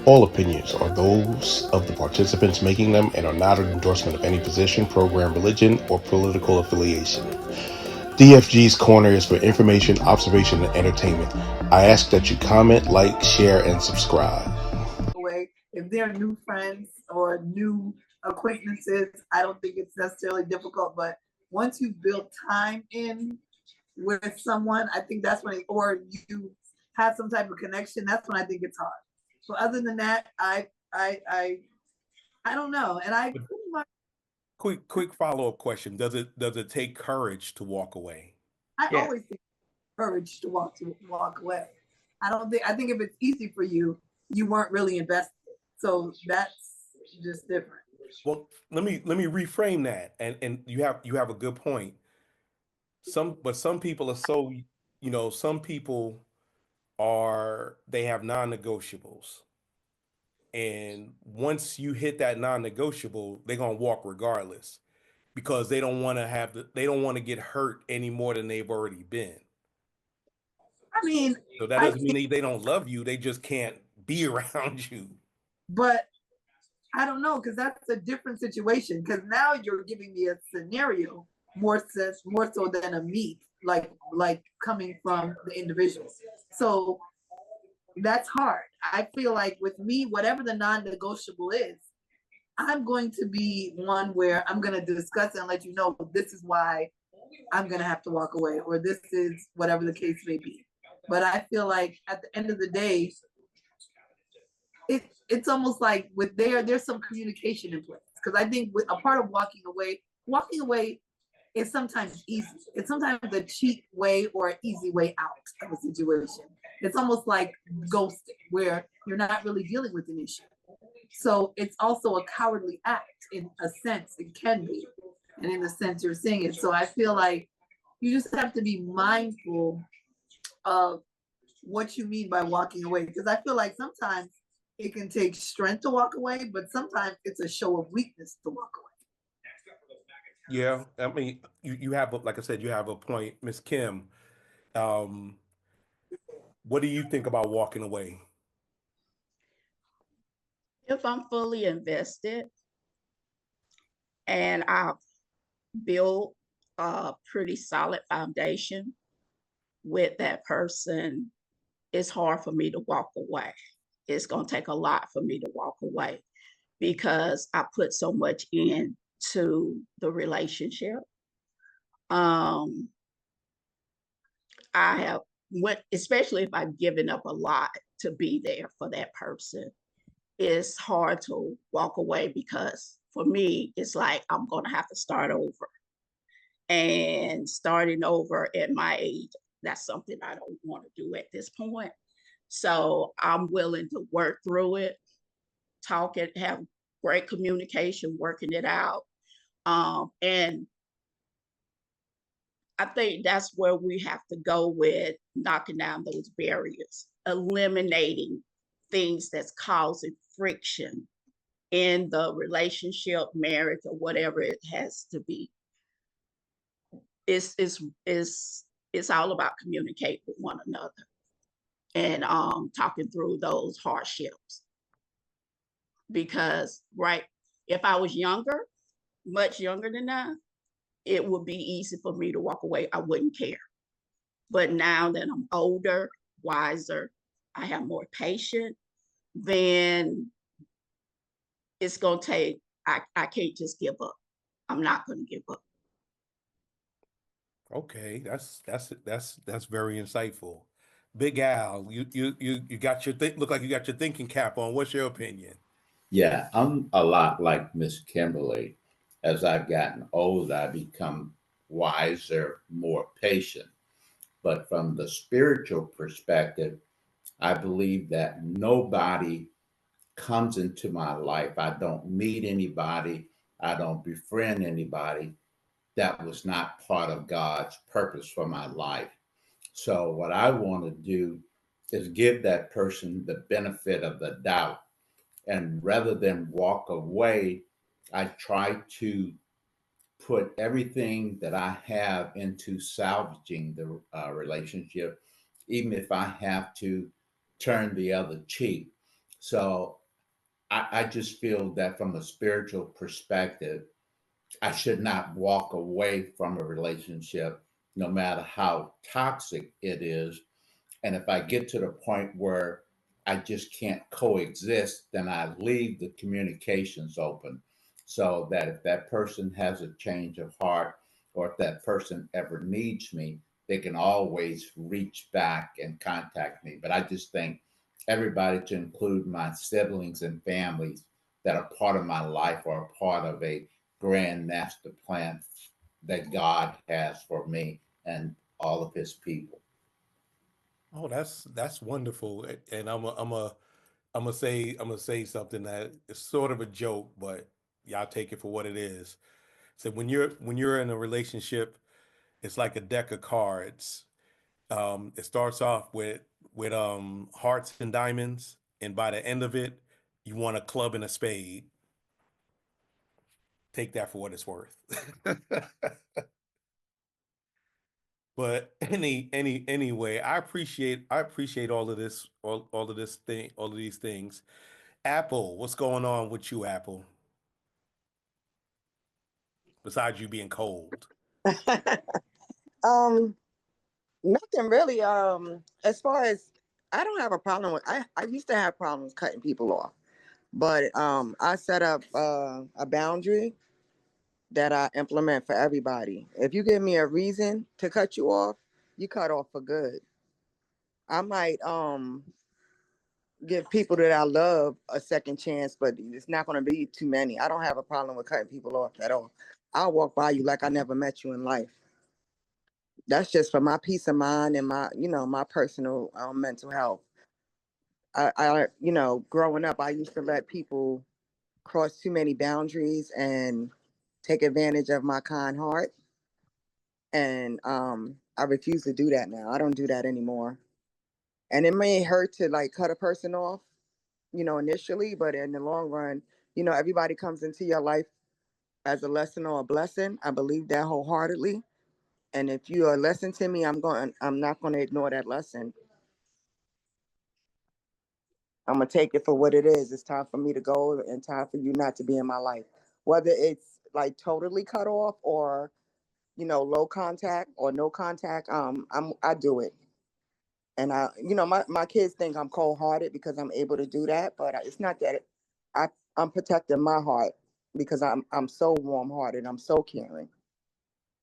All opinions are those of the participants making them and are not an endorsement of any position, program, religion, or political affiliation. DFG's Corner is for information, observation, and entertainment. I ask that you comment, like, share, and subscribe. If they're new friends or new acquaintances, I don't think it's necessarily difficult. But once you've built time in with someone, I think that's when, or you have some type of connection, that's when I think it's hard. So other than that, I don't know. And I pretty much Quick follow-up question. Does it take courage to walk away? I always think courage to walk away. I think if it's easy for you, you weren't really invested. So that's just different. Well, let me reframe that. And you have a good point. Some people are so, some people they have non-negotiables. And once you hit that non-negotiable, they're gonna walk regardless because they don't want to get hurt any more than they've already been. I mean, so that doesn't mean they don't love you. They just can't be around you. But I don't know, because that's a different situation. Because now you're giving me a scenario more so than a me, like coming from the individual. So that's hard. I feel like with me, whatever the non-negotiable is, I'm going to be one where I'm going to discuss it and let you know this is why I'm going to have to walk away, or this is whatever the case may be. But I feel like at the end of the day, it's almost like there's some communication in place. Because I think a part of walking away is sometimes easy. It's sometimes a cheap way or an easy way out of a situation. It's almost like ghosting, where you're not really dealing with an issue. So it's also a cowardly act in a sense. It can be, and in the sense you're saying it. So I feel like you just have to be mindful of what you mean by walking away. Because I feel like sometimes it can take strength to walk away, but sometimes it's a show of weakness to walk away. Yeah, I mean, you have, like I said, you have a point, Miss Kim. What do you think about walking away? If I'm fully invested and I've built a pretty solid foundation with that person, it's hard for me to walk away. It's going to take a lot for me to walk away because I put so much into the relationship. I have especially if I've given up a lot to be there for that person, it's hard to walk away because for me, it's like I'm going to have to start over. And starting over at my age, that's something I don't want to do at this point. So I'm willing to work through it, talk it, have great communication, working it out. And I think that's where we have to go with knocking down those barriers, eliminating things that's causing friction in the relationship, marriage, or whatever it has to be. It's all about communicating with one another and talking through those hardships. Because if I was younger, much younger than that, it would be easy for me to walk away. I wouldn't care. But now that I'm older, wiser, I have more patience, then it's going to take, I can't just give up. I'm not going to give up. Okay, that's very insightful. Big Al, you got look like you got your thinking cap on. What's your opinion? Yeah, I'm a lot like Miss Kimberly. As I've gotten older, I become wiser, more patient. But from the spiritual perspective, I believe that nobody comes into my life. I don't meet anybody. I don't befriend anybody that was not part of God's purpose for my life. So what I want to do is give that person the benefit of the doubt. And rather than walk away, I try to put everything that I have into salvaging the relationship, even if I have to turn the other cheek. So I just feel that from a spiritual perspective, I should not walk away from a relationship, no matter how toxic it is. And if I get to the point where I just can't coexist, then I leave the communications open so that if that person has a change of heart or if that person ever needs me, they can always reach back and contact me. But I just think everybody, to include my siblings and families that are part of my life or are part of a grand master plan that God has for me and all of his people. Oh, that's wonderful. And I'm gonna say something that is sort of a joke, but y'all take it for what it is. So when you're in a relationship, it's like a deck of cards. It starts off with hearts and diamonds, and by the end of it, you want a club and a spade. Take that for what it's worth. But anyway, I appreciate all of this, all of this thing, all of these things. Apple, what's going on with you, Apple? Besides you being cold. um, Nothing really. As far as I don't have a problem with I used to have problems cutting people off, but I set up a boundary that I implement for everybody. If you give me a reason to cut you off, you cut off for good. I might give people that I love a second chance, but it's not going to be too many. I don't have a problem with cutting people off at all. I'll walk by you like I never met you in life. That's just for my peace of mind and my, my personal mental health. Growing up, I used to let people cross too many boundaries and take advantage of my kind heart. And I refuse to do that now. I don't do that anymore. And it may hurt to like cut a person off, initially, but in the long run, everybody comes into your life as a lesson or a blessing. I believe that wholeheartedly. And if you are a lesson to me, I'm not going to ignore that lesson. I'm gonna take it for what it is. It's time for me to go and time for you not to be in my life. Whether it's like totally cut off or low contact or no contact, I do it. And my kids think I'm cold hearted because I'm able to do that, but it's not that. I'm protecting my heart because I'm so warm hearted. I'm so caring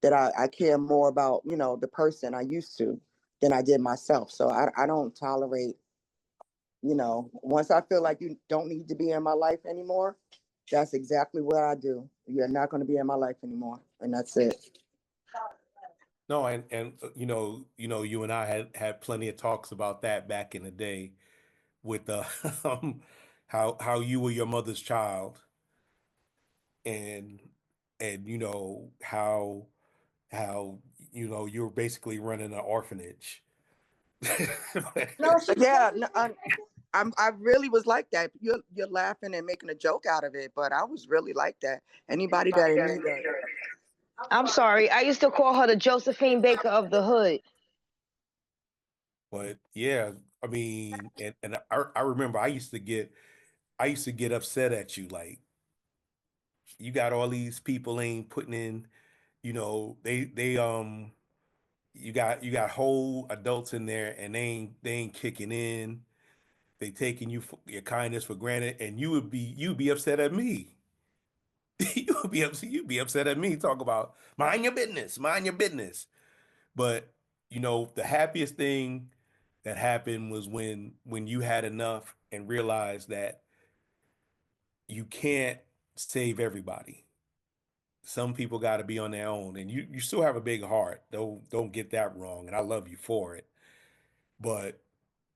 that I care more about the person I used to than I did myself. So I don't tolerate. Once I feel like you don't need to be in my life anymore, that's exactly what I do. You're not going to be in my life anymore, and that's it. No, and you and I had plenty of talks about that back in the day with um, how you were your mother's child, and how you were basically running an orphanage. No, yeah, no, I really was like that. You're laughing and making a joke out of it, but I was really like that. Anybody that in need that. I'm sorry. I used to call her the Josephine Baker of the hood. But yeah, I mean, and I remember I used to get upset at you, like you got all these people ain't putting in, they you got whole adults in there and they ain't kicking in. They taking your kindness for granted, and you'd be upset at me. You'd be upset at me. Talk about mind your business. But the happiest thing that happened was when you had enough and realized that you can't save everybody. Some people got to be on their own, and you still have a big heart. Don't get that wrong, and I love you for it. But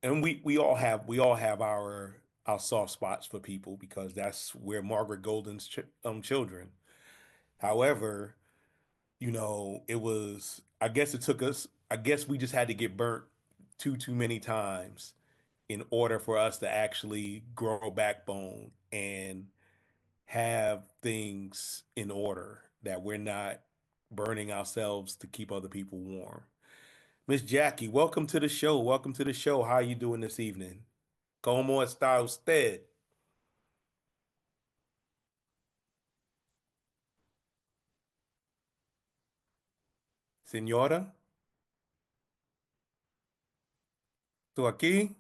and we all have our soft spots for people because that's where Margaret Golden's children. However, it was, I guess it took us, I guess we just had to get burnt too many times in order for us to actually grow a backbone and have things in order that we're not burning ourselves to keep other people warm. Miss Jackie, welcome to the show. Welcome to the show. How are you doing this evening? ¿Cómo está usted? Señora, ¿tú aquí?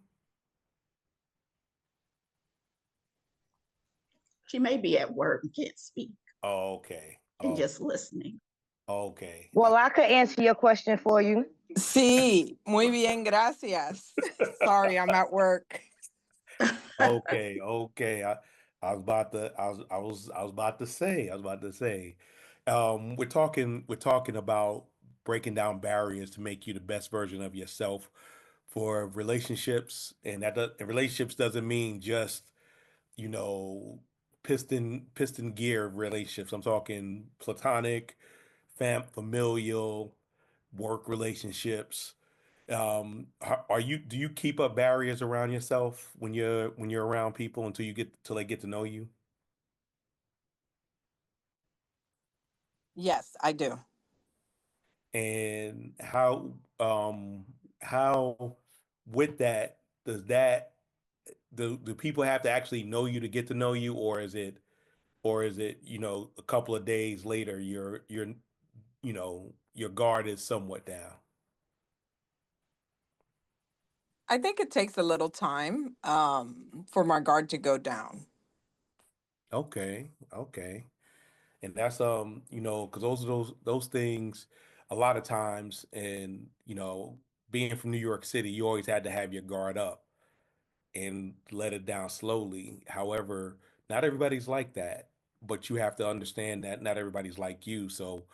She may be at work and can't speak Oh, okay. and Oh, just listening. okay. Well, I could answer your question for you. Sí, muy bien, gracias. Sorry, I'm at work. Okay, okay. I was about to say. We're talking about breaking down barriers to make you the best version of yourself for relationships, and and relationships doesn't mean just, you know, piston gear relationships. I'm talking platonic, familial, work relationships. Do you keep up barriers around yourself when you're around people until they get to know you? Yes, I do. And how with that does that do people have to actually know you to get to know you, or is it a couple of days later your guard is somewhat down? I think it takes a little time for my guard to go down. Okay, okay. And that's because those are those things a lot of times. And being from New York City, you always had to have your guard up and let it down slowly. However, not everybody's like that, but you have to understand that not everybody's like you. So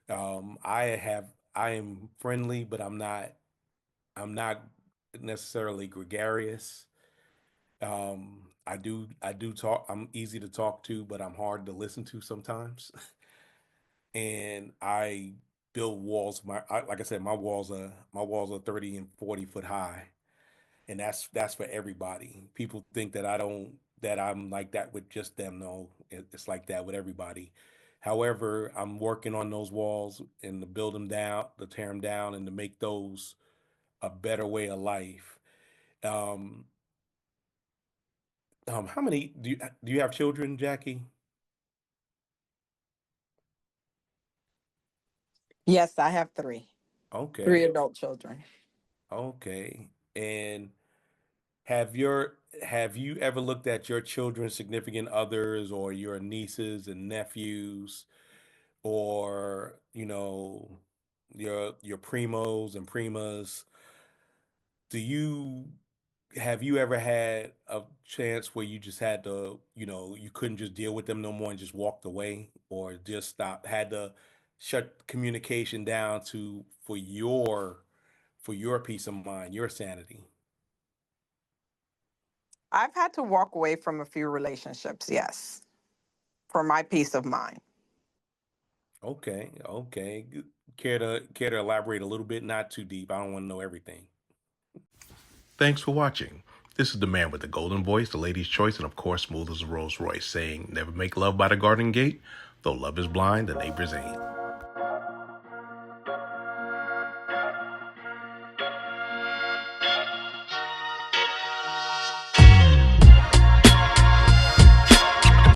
I am friendly, but I'm not necessarily gregarious. I do talk. I'm easy to talk to, but I'm hard to listen to sometimes. And I build walls. Like I said, my walls are 30 and 40 foot high, and that's for everybody. People think that I'm like that with just them. No, it's like that with everybody. However, I'm working on those walls and to build them down, to tear them down, and to make those a better way of life. Um, how many do you have children, Jackie? Yes, I have three Okay, adult children. okay. And have you ever looked at your children's significant others or your nieces and nephews, or your primos and primas? Do you Have you ever had a chance where you just had to, you couldn't just deal with them no more and just walked away, or just had to shut communication down for your peace of mind, your sanity? I've had to walk away from a few relationships, yes, for my peace of mind. Okay, okay. Care to elaborate a little bit? Not too deep. I don't want to know everything. Thanks for watching. This is the man with the golden voice, the lady's choice, and of course, smooth as a Rolls Royce, saying, never make love by the garden gate. Though love is blind, the neighbors ain't.